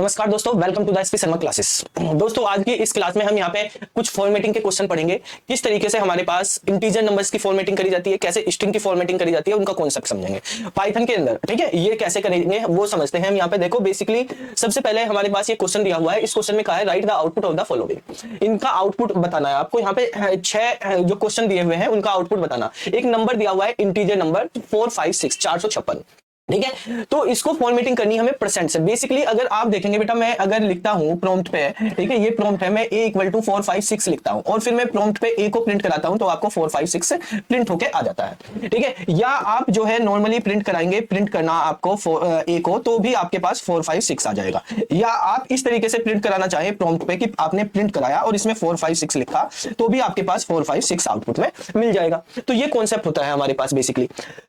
नमस्कार दोस्तों, welcome to the SP Sharma classes. दोस्तों, आज की इस क्लास में हम यहाँ पे कुछ फॉर्मेटिंग के क्वेश्चन पढ़ेंगे। किस तरीके से हमारे पास इंटीजर नंबर्स की फॉर्मेटिंग करी जाती है, कैसे स्ट्रिंग की फॉर्मेटिंग करी जाती है, उनका कॉन्सेप्ट समझेंगे पाइथन के अंदर। ठीक है, ये कैसे करेंगे वो समझते हैं हम। यहाँ पे देखो, बेसिकली सबसे पहले हमारे पास ये क्वेश्चन दिया हुआ है। इस क्वेश्चन में कहा है right the output of the following. इनका आउटपुट बताना है आपको। यहाँ पे 6 जो क्वेश्चन दिए हुए हैं उनका आउटपुट बताना। एक नंबर दिया हुआ है इंटीजर नंबर 456 456। ठीक है, तो इसको फॉर्मेटिंग करनी हमें परसेंट से। बेसिकली अगर आप देखेंगे बेटा, मैं अगर लिखता हूं प्रॉम्प्ट पे, ठीक है, ये प्रॉम्प्ट है, मैं a इक्वल टू 456 लिखता हूं और फिर मैं प्रॉम्प्ट पे a को प्रिंट कराता हूं तो आपको 456 प्रिंट होके आ जाता है। ठीक है, या आप जो है नॉर्मली प्रिंट कराएंगे, प्रिंट करना आपको a को, तो भी आपके पास 456 आ जाएगा। या आप इस तरीके से प्रिंट कराना चाहे प्रॉम्प्ट पे कि आपने प्रिंट कराया और इसमें 456 लिखा, तो भी आपके पास 456 आउटपुट में मिल जाएगा। तो ये कॉन्सेप्ट होता है हमारे पास बेसिकली।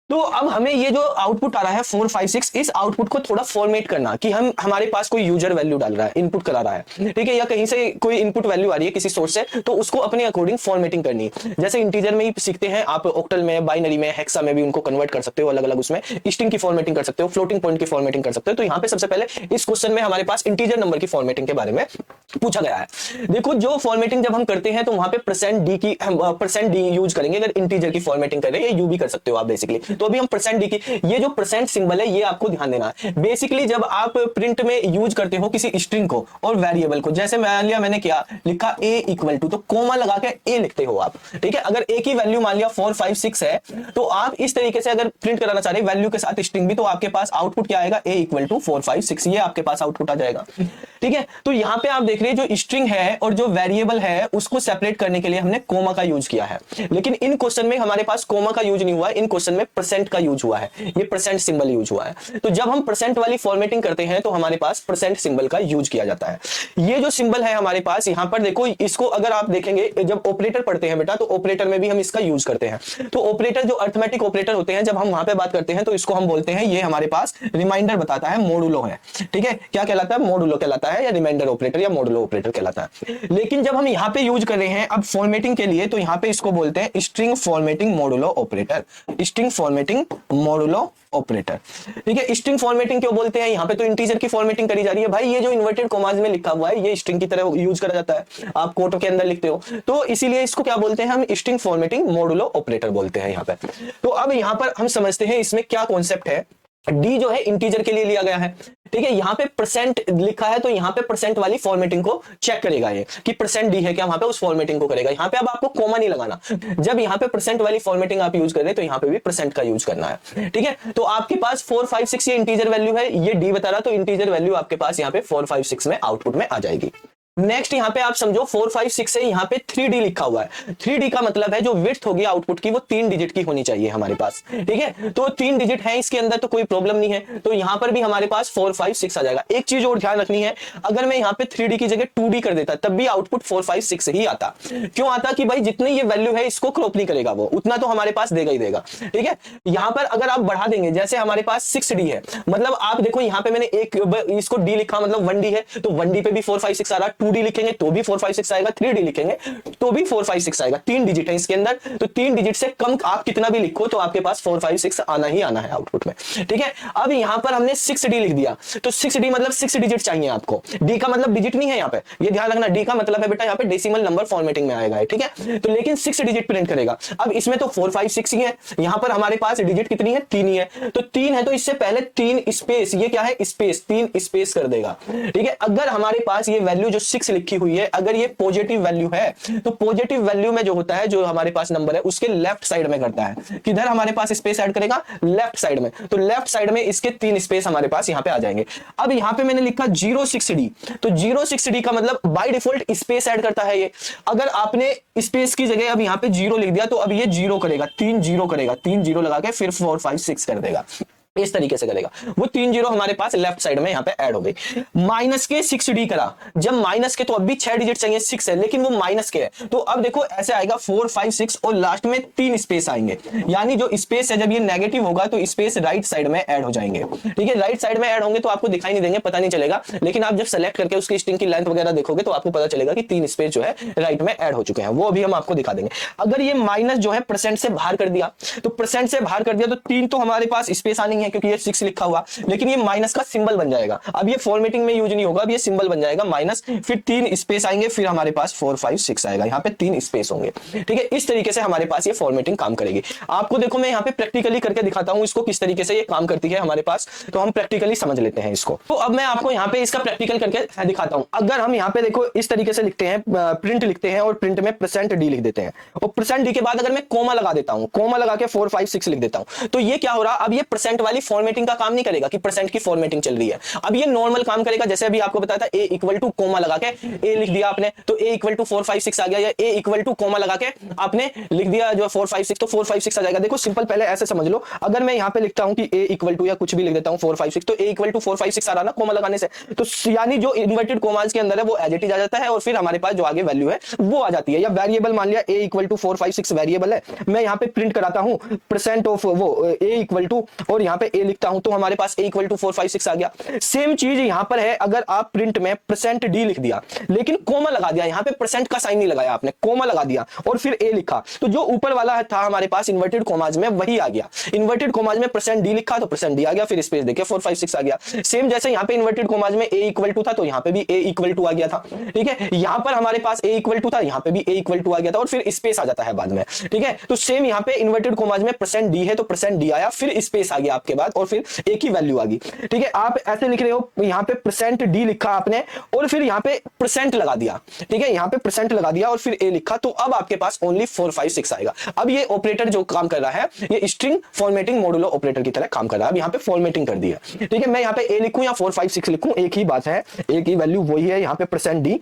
तो अब हमें ये जो आउटपुट आ रहा है 456, इस आउटपुट को थोड़ा फॉर्मेट करना कि हमारे पास कोई यूजर वैल्यू डाल रहा है, इनपुट करा रहा है, ठीक है, या कहीं से कोई इनपुट वैल्यू आ रही है किसी सोर्स से, तो उसको अपने अकॉर्डिंग फॉर्मेटिंग करनी है। जैसे इंटीजर में ही सीखते हैं आप, ऑक्टल में, बाइनरी में, हेक्सा में भी उनको कन्वर्ट कर सकते हो, अलग अलग उसमें स्ट्रिंग की फॉर्मेटिंग कर सकते हो, फ्लोटिंग पॉइंट की फॉर्मेटिंग कर सकते हो। तो यहाँ पे सबसे पहले इस क्वेश्चन में हमारे पास इंटीजर नंबर की फॉर्मेटिंग के बारे में पूछा गया है। देखो, जो फॉर्मेटिंग जब हम करते हैं तो वहां पे परसेंट डी यूज करेंगे। अगर इंटीजर की फॉर्मेटिंग कर रहे हैं, यू भी कर सकते हो आप बेसिकली। तो अभी हम परसेंट डी की, ये जो परसेंट सिंबल है ये आपको ध्यान देना है। बेसिकली जब आप प्रिंट में यूज करते हो किसी स्ट्रिंग को और वेरिएबल को, जैसे मान लिया मैंने क्या लिखा a इक्वल टू, तो कोमा लगा के a लिखते हो आप। ठीक है, अगर a की वैल्यू मान लिया 456 है, तो आप इस तरीके से अगर प्रिंट कराना चाह रहे वैल्यू के साथ स्ट्रिंग भी, तो आपके पास आउटपुट क्या आएगा, a इक्वल टू 456, ये आपके पास आउटपुट आ जाएगा। ठीक है, तो यहां पे आप देख रहे हैं जो स्ट्रिंग है और जो वेरिएबल है उसको सेपरेट करने के लिए हमने कोमा का यूज किया है। लेकिन इन क्वेश्चन में हमारे पास कोमा का यूज नहीं हुआ है, इन क्वेश्चन में परसेंट का यूज हुआ है, ये परसेंट सिंबल यूज हुआ है। तो जब हम परसेंट वाली फॉर्मेटिंग करते हैं तो हमारे पास परसेंट सिंबल का यूज किया जाता है। ये जो सिंबल है हमारे पास यहां पर देखो, इसको अगर आप देखेंगे जब ऑपरेटर पढ़ते हैं बेटा, तो ऑपरेटर में भी हम इसका यूज करते हैं। तो ऑपरेटर जो अर्थमेटिक ऑपरेटर होते हैं, जब हम वहां पे बात करते हैं तो इसको हम बोलते हैं, ये हमारे पास रिमाइंडर बताता है, मोडुलो है। ठीक है, क्या कहलाता है, मोडुलो कहलाता है, या रिमाइंडर ऑपरेटर या मोडुलो ऑपरेटर कहलाता है। लेकिन जब हम यहां पे यूज कर रहे हैं अब फॉर्मेटिंग के लिए, तो यहां पे इसको बोलते हैं string formatting modulo operator, string formatting modulo operator. ठीक है, स्ट्रिंग फॉर्मेटिंग क्यों बोलते हैं, यहां पे तो इंटीजर की फॉर्मेटिंग करी जा रही है भाई। ये जो इन्वर्टेड कॉमास में लिखा हुआ है ये स्ट्रिंग की तरह यूज करा जाता है, आप कोट के अंदर लिखते हो, तो इसीलिए इसको क्या बोलते हैं हम, स्ट्रिंग फॉर्मेटिंग मोडुलो ऑपरेटर बोलते हैं यहां पे। तो अब यहां पर हम समझते हैं इसमें क्या कॉन्सेप्ट है। डी जो है इंटीजर के लिए लिया गया है। ठीक है, यहां पे परसेंट लिखा है तो यहां पे परसेंट वाली फॉर्मेटिंग को चेक करेगा ये कि परसेंट डी है क्या, वहां पे उस फॉर्मेटिंग को करेगा। यहां पे अब आपको कोमा नहीं लगाना। जब यहां पे परसेंट वाली फॉर्मेटिंग आप यूज कर रहे हैं तो यहां पे भी परसेंट का यूज करना है। ठीक है, तो आपके पास 456 ये इंटीजर वैल्यू है, ये डी बता रहा, तो इंटीजर वैल्यू आपके पास यहां पे 456 में आउटपुट में आ जाएगी। नेक्स्ट यहां पे आप समझो 456 है, यहां पे 3D लिखा हुआ है। 3D का मतलब है जो विड्थ होगी आउटपुट की वो 3 डिजिट की होनी चाहिए हमारे पास। ठीक है, तो 3 डिजिट है इसके अंदर तो कोई प्रॉब्लम नहीं है, तो यहां पर भी हमारे पास 456 आ जाएगा। एक चीज और ध्यान रखनी है, अगर मैं यहां पे 3D की जगह 2D कर देता तब भी आउटपुट 456 ही आता। क्यों आता कि भाई जितनी ये वैल्यू है इसको क्रॉप नहीं करेगा वो, उतना तो हमारे पास देगा ही देगा। ठीक है, यहां पर अगर आप बढ़ा देंगे, जैसे हमारे पास 6D है, मतलब आप देखो यहां पे मैंने एक इसको D लिखा, मतलब 1D है, तो 1D पे भी 456 आ रहा, 2D लिखेंगे तो भी 456 आएगा, 3D लिखेंगे तो भी 456 आएगा। 3 डिजिट है इसके अंदर, तो 3 डिजिट से कम आप कितना भी लिखो तो आपके पास 456 आना ही आना है आउटपुट में। ठीक है, अब यहां पर हमने 6D लिख दिया, तो 6D मतलब 6 डिजिट चाहिए आपको। D का मतलब डिजिट नहीं है यहाँ पे, ये ध्यान रखना। D का मतलब है बेटा यहाँ पे डेसिमल नंबर फॉर्मेटिंग में आएगा। ठीक है, तो लेकिन 6 डिजिट प्रिंट करेगा। अब इसमें तो 456 ही है, यहां पर हमारे पास डिजिट कितनी है, 3 ही है, तो 3 है तो इससे पहले 3 स्पेस, ये क्या है, स्पेस, 3 स्पेस कर देगा। ठीक है, अगर हमारे पास ये वैल्यू जो 6 लिखी हुई है, अगर ये पॉजिटिव वैल्यू है, तो पॉजिटिव वैल्यू में जो होता है, जो हमारे पास नंबर है उसके लेफ्ट साइड में करता है। किधर हमारे पास स्पेस ऐड करेगा, लेफ्ट साइड में, तो लेफ्ट साइड में इसके 3 स्पेस हमारे पास यहां पे आ जाएंगे। अब यहां पे मैंने लिखा 06D, तो 06D का मतलब बाय डिफॉल्ट स्पेस ऐड करता है ये। अगर आपने स्पेस की जगह अब यहां पे 0 लिख दिया तो अब ये 0 करेगा, 3 0 करेगा, 3 0 लगा के फिर 456 कर देगा, इस तरीके से करेगा। वो 3 0 हमारे पास लेफ्ट साइड में यहाँ पे ऐड हो गई। माइनस के 6D करा, जब माइनस के, तो अब भी 6 डिजिट चाहिए, 6 है लेकिन वो माइनस के है, तो अब देखो ऐसे आएगा 4 5 6 और लास्ट में 3 स्पेस आएंगे। यानी जो स्पेस है जब ये नेगेटिव होगा तो स्पेस राइट साइड में ऐड हो जाएंगे। ठीक है, राइट साइड में ऐड होंगे तो आपको दिखाई नहीं देंगे, पता नहीं चलेगा, लेकिन आप जब सेलेक्ट करके उसकी स्ट्रिंग की लेंथ वगैरह देखोगे तो आपको पता चलेगा कि 3 स्पेस जो है राइट में ऐड हो चुके हैं, वो अभी हम आपको दिखा देंगे। अगर ये माइनस जो है परसेंट से बाहर कर दिया, तो परसेंट से बाहर कर दिया तो 3 तो हमारे पास स्पेस आने नहीं है क्योंकि ये 6 लिखा हुआ, लेकिन ये माइनस का सिंबल बन जाएगा। अब ये फॉर्मेटिंग में यूज नहीं होगा, अब ये सिंबल बन जाएगा माइनस, फिर 3 स्पेस आएंगे, फिर हमारे पास 4 5 6 आएगा, यहाँ पे 3 स्पेस होंगे। ठीक है, इस तरीके से हमारे पास ये फॉर्मेटिंग काम करेगी। आपको देखो मैं यहाँ पे प्रैक्टिकली करके दिखाता हूँ इसको किस तरीके से ये काम करती है हमारे पास, तो हम प्रैक्टिकली समझ लेते हैं इसको। तो अब मैं आपको यहाँ पे इसका प्रैक्टिकल करके दिखाता हूँ। अगर हम यहाँ पे देखो इस तरीके से लिखते हैं, प्रिंट लिखते हैं और प्रिंट में %d लिख देते हैं, और %d के बाद अगर मैं कोमा लगा देता हूँ, कोमा लगा के 4 5 6 लिख देता हूँ, तो ये क्या हो रहा, अब ये % वाली फॉर्मेटिंग का काम नहीं करेगा कि % की फॉर्मेटिंग चल रही है। अब ये नॉर्मल काम करेगा, जैसे अभी आपको बताया था a इक्वल टू कोमा लगा के a लिख दिया आपने, तो a इक्वल टू 4 5 6 आ गया, या a इक्वल टू कोमा लगा के आपने लिख दिया जो 4 5 6, तो 4 5 6 आ जाएगा। देखो सिंपल, पहले ऐसे समझ लो, अगर मैं यहाँ पे लिखता हूँ कि a इक्वल टू या कुछ भी लिख देता हूँ 4 5 6, तो a इक्वल टू 4 5 6 आ रहा ना कोमा लगाने से, तो यानी जो इन्वर्टेड कोमास के अंदर है वो एज इट इज आ जाता है, और फिर हमारे पास जो आगे वैल्यू है वो आ जाती है। या वेरिएबल मान लिया a इक्वल टू 4 5 6 वेरिएबल है, मैं यहाँ पे प्रिंट कराता हूँ % ऑफ वो a इक्वल टू, और यहाँ पे a लिखता हूँ, तो हमारे पास a इक्वल टू 4 5 6 आ गया। सेम चीज यहाँ पर है, अगर आप प्रिंट में %d लिख दिया लेकिन कोमा लगा दिया, यहाँ पे % का साइन नहीं लगाया आपने, कोमा लगा दिया और फिर a लिखा, तो जो ऊपर वाला था हमारे पास इन्वर्टेड कोमाज में वही आ गया। इन्वर्टेड कोमाज में %d लिखा तो %d आ गया, फिर स्पेस देके 4 5 6 आ गया। सेम जैसे यहाँ पे इन्वर्टेड कोमाज में a इक्वल टू था, तो यहाँ पे भी a इक्वल टू आ गया था। ठीक है, यहाँ पर हमारे पास a इक्वल टू था, यहाँ पे भी a इक्वल टू आ गया था, और फिर स्पेस आ जाता है बाद में। ठीक है, तो सेम यहाँ पे इन्वर्टेड कोमाज में %d है तो %d आया, फिर स्पेस आ गया आपके बाद, और फिर a की वैल्यू आ गई। ठीक है, आप ऐसे लिख रहे हो, यहाँ पे %d लिखा आपने और फिर यहाँ पे % लगा दिया। ठीक है, यहाँ पे % लगा दिया और फिर a लिखा, तो अब आपके पास ओनली 4 5 6 आएगा। अब ये ऑपरेटर जो काम कर रहा है ये स्ट्रिंग फॉर्मेटिंग मॉडुलो ऑपरेटर की तरह काम कर रहा है। अब यहाँ पे फॉर्मेटिंग कर दी है। ठीक है, मैं यहाँ पे a लिखूं या 4 5 6 लिखूं, एक ही बात है, एक ही वैल्यू वही है। यहाँ पे %d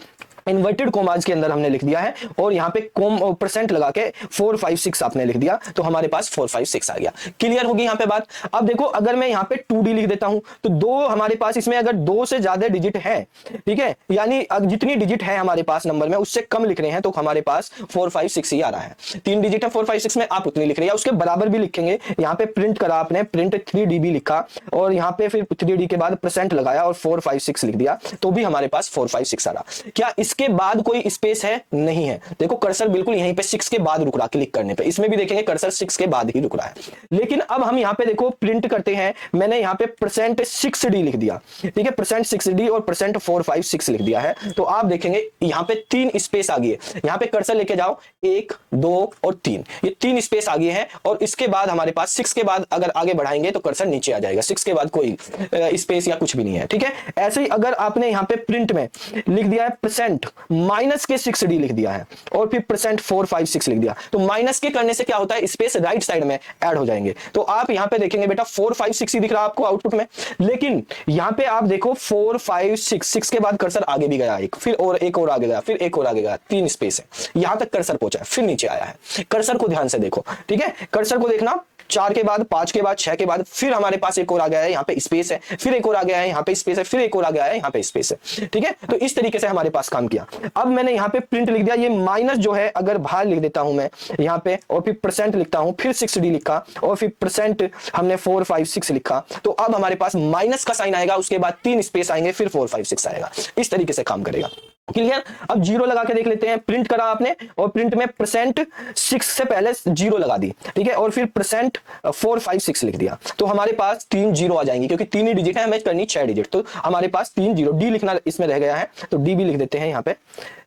इन्वर्टेड कोमाज के अंदर हमने लिख दिया है, और यहाँ पे % लगा के 4 5 6 आपने लिख दिया, तो हमारे पास 4 5 6 आ गया। क्लियर होगी यहाँ पे बात। अब देखो अगर मैं यहाँ पे 2d लिख देता हूं, तो दो हमारे पास इसमें अगर 2 से ज्यादा डिजिट है, ठीक है, यानी जितनी डिजिट है हमारे पास नंबर में उससे कम लिख रहे हैं, तो हमारे पास 4 5 6 ही आ रहा है। 3 डिजिट है 4 5 6 में, आप उतनी लिख रहे हैं, उसके बराबर भी लिखेंगे। यहाँ पे प्रिंट करा आपने, प्रिंट 3db लिखा, और यहाँ पे फिर 3d के बाद % लगाया और 4 5 6 लिख दिया, तो भी हमारे पास 4 5 6 आ रहा। क्या इसके बाद कोई स्पेस है? नहीं है। देखो कर्सर बिल्कुल यहीं पे 6 के बाद रुक रहा, क्लिक करने पे इसमें भी देखेंगे कर्सर 6 के बाद ही रुक रहा है। लेकिन अब हम यहाँ पे देखो प्रिंट करते हैं, मैंने यहाँ पे %6d लिख दिया। ठीक है, %6d और %4 5 6 लिख दिया है, तो आप देखेंगे यहाँ पे 3 स्पेस आ गई है। यहाँ पे कर्सर लेके जाओ, 1 2 और 3, ये 3 स्पेस आ गए हैं, और इसके बाद हमारे पास 6 के बाद अगर आगे बढ़ाएंगे तो कर्सर नीचे आ जाएगा। 6 के बाद कोई स्पेस या कुछ भी नहीं है। ठीक है, ऐसे ही अगर आपने यहाँ पे प्रिंट में लिख दिया है माइनस के 6d लिख दिया है, और फिर %4 5 6 लिख दिया, तो माइनस के करने से क्या होता है, स्पेस राइट साइड में ऐड हो जाएंगे। तो आप यहाँ पे देखेंगे बेटा 4 5 6 ही दिख रहा है आपको आउटपुट में, लेकिन यहाँ पे आप देखो 4 5 6 के बाद कर्सर आगे भी गया, फिर और एक और आगे गया, फिर एक और आगे गया, 3 स्पेस है, यहां तक कर्सर पहुंचा है, फिर नीचे आया है। कर्सर को ध्यान से देखो। ठीक है, कर्सर को देखना, 4 के बाद 5 के बाद 6 के बाद फिर हमारे पास एक और आ गया है, यहाँ पे स्पेस है, फिर एक और आ गया है, यहाँ पे स्पेस है, फिर एक और आ गया है, यहाँ पे स्पेस है। ठीक है, तो इस तरीके से हमारे पास काम किया। अब मैंने यहाँ पे प्रिंट लिख दिया, ये माइनस जो है अगर बाहर लिख देता हूं मैं यहाँ पे, और फिर % लिखता हूं, फिर 6d लिखा, और फिर % हमने 4 5 6 लिखा, तो अब हमारे पास माइनस का साइन आएगा, उसके बाद 3 स्पेस आएंगे, फिर 4 5 6 आएगा। इस तरीके से काम करेगा। क्लियर। अब 0 लगा के देख लेते हैं। प्रिंट करा आपने और प्रिंट में %6 से पहले 0 लगा दी, ठीक है, और फिर %4 5 6 लिख दिया, तो हमारे पास 3 0 आ जाएंगी, क्योंकि 3 ही डिजिट है, हमें करनी 6 डिजिट, तो हमारे पास 3 0। डी लिखना इसमें रह गया है, तो डी भी लिख देते हैं यहाँ पे।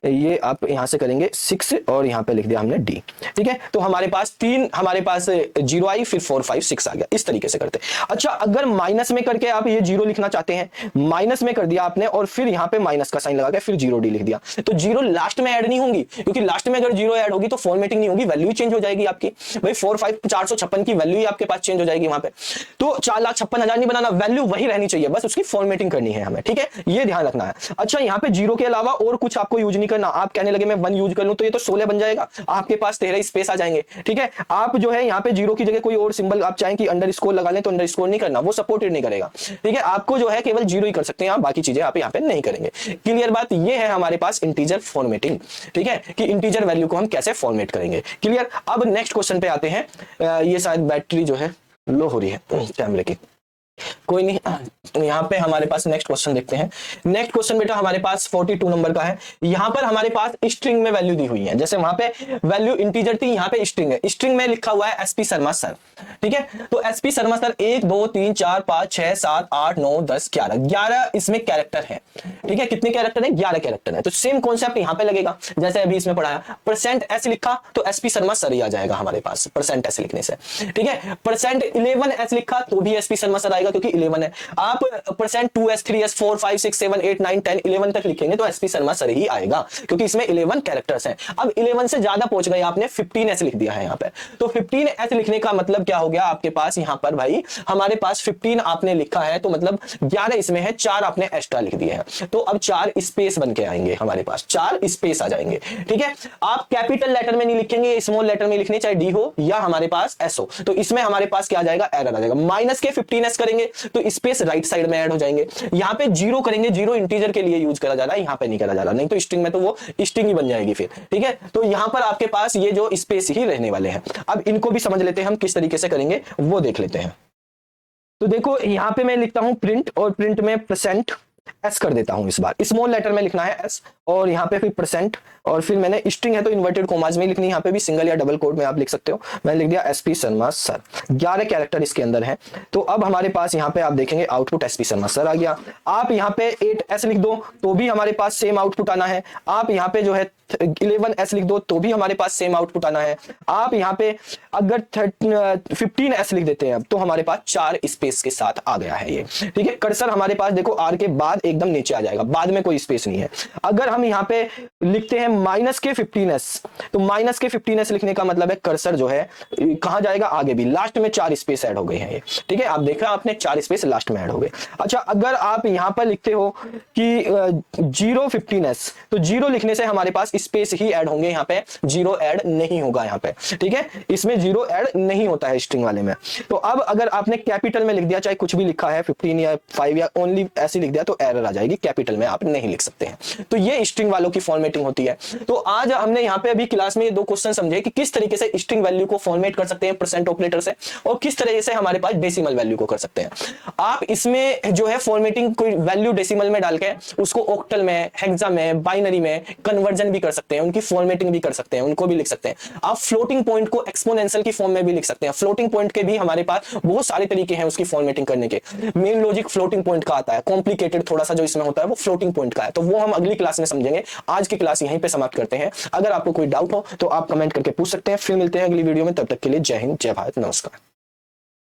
ये आप यहां से करेंगे 6 और यहाँ पे लिख दिया हमने डी, ठीक है। तो हमारे पास 3, हमारे पास 0 आई, फिर 4 5 6 आ गया। इस तरीके से करते हैं। अच्छा, अगर माइनस में करके आप ये 0 लिखना चाहते हैं, माइनस में कर दिया आपने और फिर यहाँ पे माइनस का साइन लगा के फिर 0 डी लिख दिया, तो 0 लास्ट में ऐड नहीं होंगी, क्योंकि लास्ट में अगर 0 ऐड होगी तो फॉर्मेटिंग नहीं होगी, वैल्यू चेंज हो जाएगी आपकी। भाई 4 5 456 की वैल्यू ही आपके पास चेंज हो जाएगी वहां पे। तो 4,56,000 नहीं बनाना, वैल्यू वही रहनी चाहिए, बस उसकी फॉर्मेटिंग करनी है हमें, ठीक है, ये ध्यान रखना है। अच्छा, यहाँ पे 0 के अलावा और कुछ आपको यूज नहीं करना। आप कहने लगे मैं 1 यूज कर लूं तो ये तो 16 बन जाएगा, आपके पास 13 स्पेस आ जाएंगे, ठीक है। आप जो है यहाँ पे 0 की जगह कोई और सिंबल आप चाहें कि अंडरस्कोर लगा लें, तो अंडरस्कोर नहीं करना, वो सपोर्टेड नहीं करेगा, ठीक है। आपको जो है केवल 0 ही कर सकते हैं आप, बाकी चीजें आप यहाँ पे नहीं करेंगे। क्लियर बात, ये है हमारे पास इंटीजर फॉर्मेटिंग, ठीक है, कि इंटीजर वैल्यू को हम कैसे फॉर्मेट करेंगे। क्लियर। अब नेक्स्ट क्वेश्चन पे आते हैं। ये शायद बैटरी जो है लो हो रही है कैमरे की। कोई नहीं। यहाँ पे हमारे पास नेक्स्ट क्वेश्चन देखते हैं। नेक्स्ट क्वेश्चन बेटा हमारे पास 42 नंबर का है। यहाँ पर हमारे पास स्ट्रिंग में वैल्यू दी हुई है, जैसे वहां पे वैल्यू इंटीजर थी, यहाँ पे स्ट्रिंग है। स्ट्रिंग में लिखा हुआ है एसपी शर्मा सर, ठीक है। तो एसपी शर्मा सर 1 2 3 4 5 6 7 8 9 10 11 इसमें कैरेक्टर है, ठीक है। कितने कैरेक्टर है? 11 कैरेक्टर है। तो सेम कॉन्सेप्ट यहाँ पे लगेगा जैसे अभी इसमें पढ़ाया। परसेंट एस लिखा तो एसपी शर्मा सर ही आ जाएगा हमारे पास परसेंट एस लिखने से, ठीक है। परसेंट 11 एस लिखा तो भी एसपी शर्मा सर आएगा क्योंकि 11 है। आप परसेंट 2s 3s 4 5 6 7 8 9 10 11 तक लिखेंगे तो एसपी शर्मा सर ही आएगा क्योंकि इसमें 11 कैरेक्टर्स हैं। अब 11 से ज्यादा पहुंच गए आपने, 15s लिख दिया है यहाँ पे। तो 15s लिखने का मतलब क्या हो गया आपके पास यहाँ पर भाई, हमारे पास 15 आपने लिखा है तो मतलब 11 इसमें है, 4 आपने एक्स्ट्रा लिख दिए हैं। तो अब 4 स्पेस बन के आएंगे हमारे पास, 4 स्पेस आ जाएंगे, ठीक है। आप कैपिटल लेटर में नहीं लिखेंगे, स्मॉल लेटर में लिखने, चाहे डी हो या हमारे पास एस हो। तो इसमें हमारे पास क्या आ जाएगा? एरर आ जाएगा। माइनस के 15s करेंगे तो स्पेस राइट साइड में ऐड हो जाएंगे। यहाँ पे जीरो करेंगे, जीरो इंटीजर के लिए यूज करा जा रहा है, यहाँ पे नहीं करा जा रहा, नहीं तो स्ट्रिंग में तो वो स्ट्रिंग ही बन जाएगी फिर, ठीक है। तो यहाँ पर आपके पास ये जो स्पेस ही रहने वाले हैं। अब इनको भी समझ लेते हैं हम किस तरीके से करेंगे, वो देख लेते हैं। तो देखो यहाँ पे मैं लिखता हूं प्रिंट, और प्रिंट में परसेंट एस कर देता हूं। इस बार स्मॉल लेटर में लिखना है एस, और यहाँ पे फिर परसेंट, और फिर मैंने स्ट्रिंग है तो इन्वर्टेड कोमाज में लिखनी है, यहाँ पे भी सिंगल या डबल कोड में आप लिख सकते हो। मैंने लिख दिया एसपी शर्मा सर, 11 कैरेक्टर इसके अंदर है। तो अब हमारे पास यहाँ पे आप देखेंगे आउटपुट एसपी शर्मा सर आ गया। आप यहाँ पे 8s लिख दो तो भी हमारे पास सेम आउटपुट आना है। आप यहाँ पे जो है 11s लिख दो तो भी हमारे पास सेम आउटपुट आना है। आप यहाँ पे अगर 15s लिख देते हैं तो हमारे पास 4 स्पेस के साथ आ गया है ये, ठीक है। कर्सर हमारे पास देखो आर के बाद एकदम नीचे आ जाएगा, बाद में कोई स्पेस नहीं है। अगर हम यहाँ पे लिखते हैं माइनस के 15s, तो माइनस के 15s लिखने का मतलब है कर्सर जो है कहां जाएगा? आगे भी, लास्ट में 4 स्पेस ऐड हो गए हैं ये, ठीक है। आप देख रहे हैं आपने 4 स्पेस लास्ट में ऐड हो गए। अच्छा, अगर आप यहाँ पर लिखते हो कि 0 15s, तो 0 लिखने से हमारे पास स्पेस ही ऐड होंगे, यहाँ पे 0 ऐड नहीं होगा यहाँ पे, ठीक है। इसमें 0 ऐड नहीं होता है स्ट्रिंग वाले में। तो अब अगर आपने कैपिटल में लिख दिया, चाहे कुछ भी लिखा है 15 या 5 या ओनली ऐसे लिख दिया, तो एरर आ जाएगी, कैपिटल में आप नहीं लिख सकते हैं। तो ये स्ट्रिंग वालों की फॉर्मेटिंग होती है। तो आज हमने यहाँ पे अभी क्लास में ये 2 क्वेश्चन समझे कि किस तरीके से स्ट्रिंग वैल्यू को फॉर्मेट कर सकते हैं परसेंट ऑपरेटर से, और किस तरह से हमारे पास डेसिमल वैल्यू को कर सकते हैं। आप इसमें जो है फॉर्मेटिंग कोई वैल्यू डेसिमल में डाल के उसको ऑक्टल में, हेक्सा में, बाइनरी में कन्वर्जन भी कर सकते हैं, उनकी फॉर्मेटिंग भी कर सकते हैं, उनको भी लिख सकते हैं। आप फ्लोटिंग पॉइंट को एक्सपोनेंशियल की फॉर्म में भी लिख सकते हैं। फ्लोटिंग पॉइंट के भी हमारे पास बहुत सारे तरीके हैं उसकी फॉर्मेटिंग करने के। मेन लॉजिक फ्लोटिंग पॉइंट का आता है, कॉम्प्लिकेटेड थोड़ा सा जो इसमें होता है वो फ्लोटिंग पॉइंट का है। तो वो हम अगली क्लास में समझेंगे। आज की क्लास यहीं पे समाप्त करते हैं। अगर आपको कोई डाउट हो तो आप कमेंट करके पूछ सकते हैं। फिर मिलते हैं अगली वीडियो में, तब तक के लिए जय हिंद, जय भारत, नमस्कार।